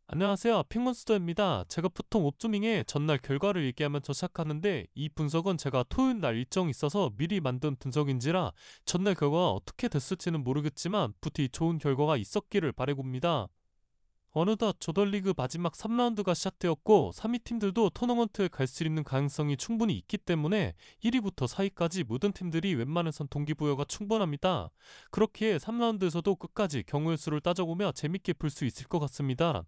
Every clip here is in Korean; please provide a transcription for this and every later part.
안녕하세요. 핑몬스터입니다. 제가 보통 옵조밍의 전날 결과를 얘기하면서 시작하는데 이 분석은 제가 토요일 날 일정이 있어서 미리 만든 분석인지라 전날 결과가 어떻게 됐을지는 모르겠지만 부디 좋은 결과가 있었기를 바라봅니다. 어느덧 조던리그 마지막 3라운드가 시작되었고 3위 팀들도 토너먼트에 갈 수 있는 가능성이 충분히 있기 때문에 1위부터 4위까지 모든 팀들이 웬만해선 동기부여가 충분합니다. 그렇기에 3라운드에서도 끝까지 경우의 수를 따져보며 재밌게 볼 수 있을 것 같습니다.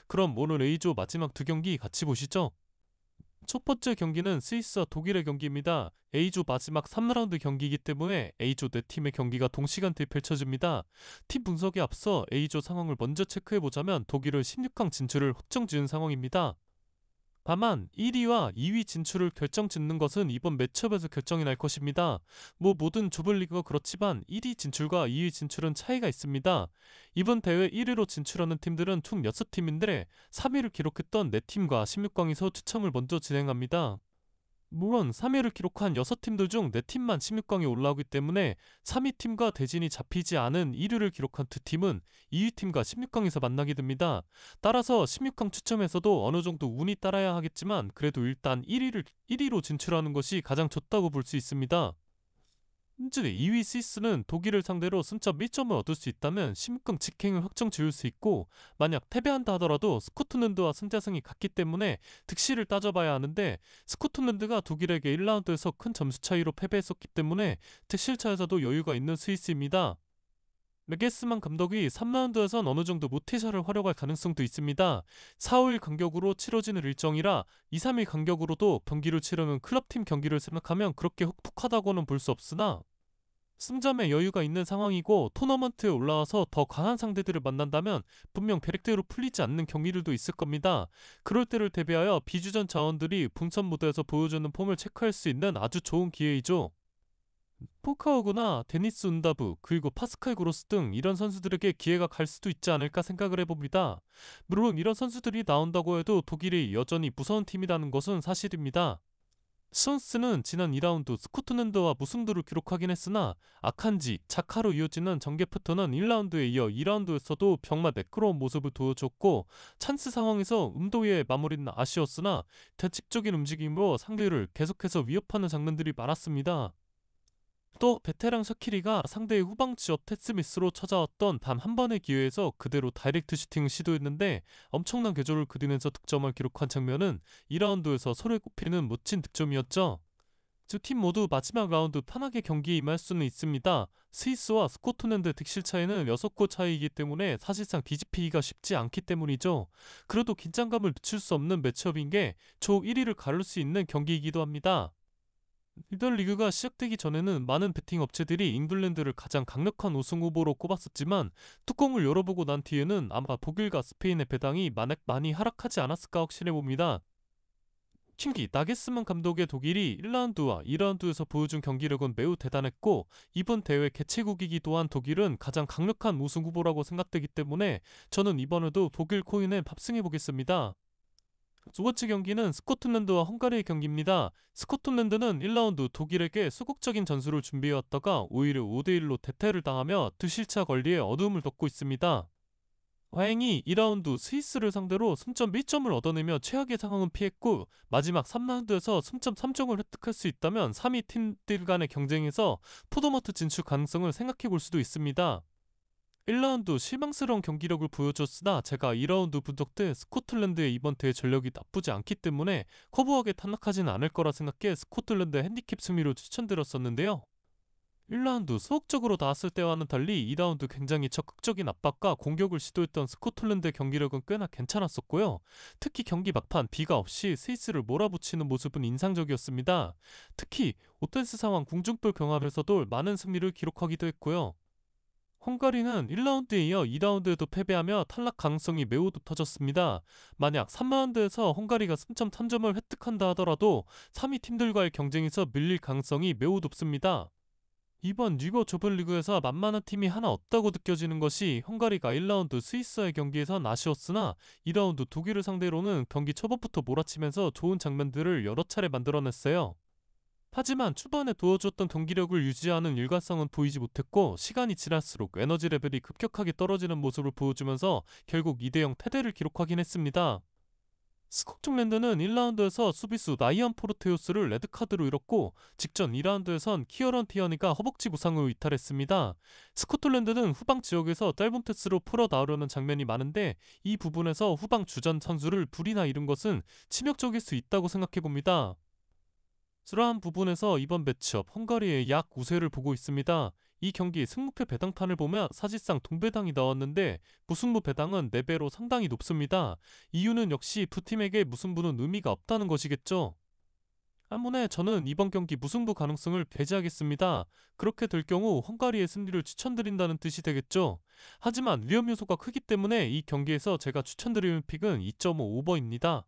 그럼 오늘 A조 마지막 두 경기 같이 보시죠. 첫 번째 경기는 스위스와 독일의 경기입니다. A조 마지막 3라운드 경기이기 때문에 A조 네 팀의 경기가 동시간대에 펼쳐집니다. 팀 분석에 앞서 A조 상황을 먼저 체크해보자면 독일은 16강 진출을 확정 지은 상황입니다. 다만 1위와 2위 진출을 결정짓는 것은 이번 매치업에서 결정이 날 것입니다. 모든 좁은 리그가 그렇지만 1위 진출과 2위 진출은 차이가 있습니다. 이번 대회 1위로 진출하는 팀들은 총 6팀인데 3위를 기록했던 4팀과 16강에서 추첨을 먼저 진행합니다. 물론 3위를 기록한 6팀들 중 4팀만 16강에 올라오기 때문에 3위 팀과 대진이 잡히지 않은 1위를 기록한 2팀은 2위 팀과 16강에서 만나게 됩니다. 따라서 16강 추첨에서도 어느 정도 운이 따라야 하겠지만 그래도 일단 1위로 진출하는 것이 가장 좋다고 볼 수 있습니다. 현재 2위 스위스는 독일을 상대로 승점 1점을 얻을 수 있다면 16강 직행을 확정 지을 수 있고, 만약 패배한다 하더라도 스코틀랜드와 승자승이 같기 때문에 득실을 따져봐야 하는데, 스코틀랜드가 독일에게 1라운드에서 큰 점수 차이로 패배했었기 때문에 득실차에서도 여유가 있는 스위스입니다. 메게스만 감독이 3라운드에선 어느 정도 모태샤를 활용할 가능성도 있습니다. 4, 5일 간격으로 치러지는 일정이라 2, 3일 간격으로도 경기를 치르는 클럽팀 경기를 생각하면 그렇게 혹독하다고는 볼 수 없으나, 승점에 여유가 있는 상황이고 토너먼트에 올라와서 더 강한 상대들을 만난다면 분명 계획대로 풀리지 않는 경기들도 있을 겁니다. 그럴 때를 대비하여 비주전 자원들이 본선 무대에서 보여주는 폼을 체크할 수 있는 아주 좋은 기회이죠. 포카오구나 데니스 운다브 그리고 파스칼 그로스 등 이런 선수들에게 기회가 갈 수도 있지 않을까 생각을 해봅니다. 물론 이런 선수들이 나온다고 해도 독일이 여전히 무서운 팀이라는 것은 사실입니다. 스원스는 지난 2라운드 스코틀랜드와 무승부를 기록하긴 했으나 아칸지, 자카로 이어지는 정계부터는 1라운드에 이어 2라운드에서도 병맛 매끄러운 모습을 보여줬고, 찬스 상황에서 음도의 마무리는 아쉬웠으나 대칙적인 움직임으로 상대를 계속해서 위협하는 장면들이 많았습니다. 또 베테랑 샤키리가 상대의 후방 지역 테스미스로 찾아왔던 단 한 번의 기회에서 그대로 다이렉트 슈팅을 시도했는데 엄청난 궤적을 그리면서 득점을 기록한 장면은 2라운드에서 서로에 꼽히는 멋진 득점이었죠. 두 팀 모두 마지막 라운드 편하게 경기에 임할 수는 있습니다. 스위스와 스코틀랜드 득실 차이는 6골 차이이기 때문에 사실상 뒤집히기가 쉽지 않기 때문이죠. 그래도 긴장감을 늦출 수 없는 매치업인 게 조 1위를 가를 수 있는 경기이기도 합니다. 이번 리그가 시작되기 전에는 많은 베팅 업체들이 잉글랜드를 가장 강력한 우승 후보로 꼽았었지만, 뚜껑을 열어보고 난 뒤에는 아마 독일과 스페인의 배당이 많이 하락하지 않았을까 확신해 봅니다. 특히 나게스만 감독의 독일이 1라운드와 2라운드에서 보여준 경기력은 매우 대단했고, 이번 대회 개최국이기도 한 독일은 가장 강력한 우승 후보라고 생각되기 때문에 저는 이번에도 독일 코인에 탑승해 보겠습니다. 두 번째 경기는 스코틀랜드와 헝가리의 경기입니다. 스코틀랜드는 1라운드 독일에게 소극적인 전술을 준비해왔다가 오히려 5대1로 대패를 당하며 득실차 관리에 어려움을 겪고 있습니다. 다행히 2라운드 스위스를 상대로 승점 1점을 얻어내며 최악의 상황은 피했고, 마지막 3라운드에서 승점 3점을 획득할 수 있다면 3위 팀들 간의 경쟁에서 포도마트 진출 가능성을 생각해 볼 수도 있습니다. 1라운드 실망스러운 경기력을 보여줬으나 제가 2라운드 분석 때 스코틀랜드의 이번 대회 전력이 나쁘지 않기 때문에 커브하게 탈락하지는 않을 거라 생각해 스코틀랜드 핸디캡 승리로 추천드렸었는데요. 1라운드 소극적으로 나왔을 때와는 달리 2라운드 굉장히 적극적인 압박과 공격을 시도했던 스코틀랜드의 경기력은 꽤나 괜찮았었고요. 특히 경기 막판 비가 없이 스위스를 몰아붙이는 모습은 인상적이었습니다. 특히 오텐스 상황 궁중돌 경합에서도 많은 승리를 기록하기도 했고요. 헝가리는 1라운드에 이어 2라운드에도 패배하며 탈락 가능성이 매우 높아졌습니다. 만약 3라운드에서 헝가리가 승점 3점을 획득한다 하더라도 3위 팀들과의 경쟁에서 밀릴 가능성이 매우 높습니다. 이번 유거 좁은 리그에서 만만한 팀이 하나 없다고 느껴지는 것이 헝가리가 1라운드 스위스와의 경기에선 아쉬웠으나 2라운드 독일을 상대로는 경기 초반부터 몰아치면서 좋은 장면들을 여러 차례 만들어냈어요. 하지만 초반에 보여줬던 경기력을 유지하는 일관성은 보이지 못했고 시간이 지날수록 에너지 레벨이 급격하게 떨어지는 모습을 보여주면서 결국 2대0 패배를 기록하긴 했습니다. 스코틀랜드는 1라운드에서 수비수 나이안 포르테우스를 레드카드로 잃었고 직전 2라운드에선 키어런 티어니가 허벅지 부상으로 이탈했습니다. 스코틀랜드는 후방 지역에서 짧은 패스로 풀어 나오려는 장면이 많은데 이 부분에서 후방 주전 선수를 불이나 잃은 것은 치명적일 수 있다고 생각해봅니다. 그러한 부분에서 이번 매치업 헝가리의 약 우세를 보고 있습니다. 이 경기 승무패 배당판을 보면 사실상 동배당이 나왔는데 무승부 배당은 4배로 상당히 높습니다. 이유는 역시 두 팀에게 무승부는 의미가 없다는 것이겠죠. 한문에 저는 이번 경기 무승부 가능성을 배제하겠습니다. 그렇게 될 경우 헝가리의 승리를 추천드린다는 뜻이 되겠죠. 하지만 위험 요소가 크기 때문에 이 경기에서 제가 추천드리는 픽은 2.5 오버입니다.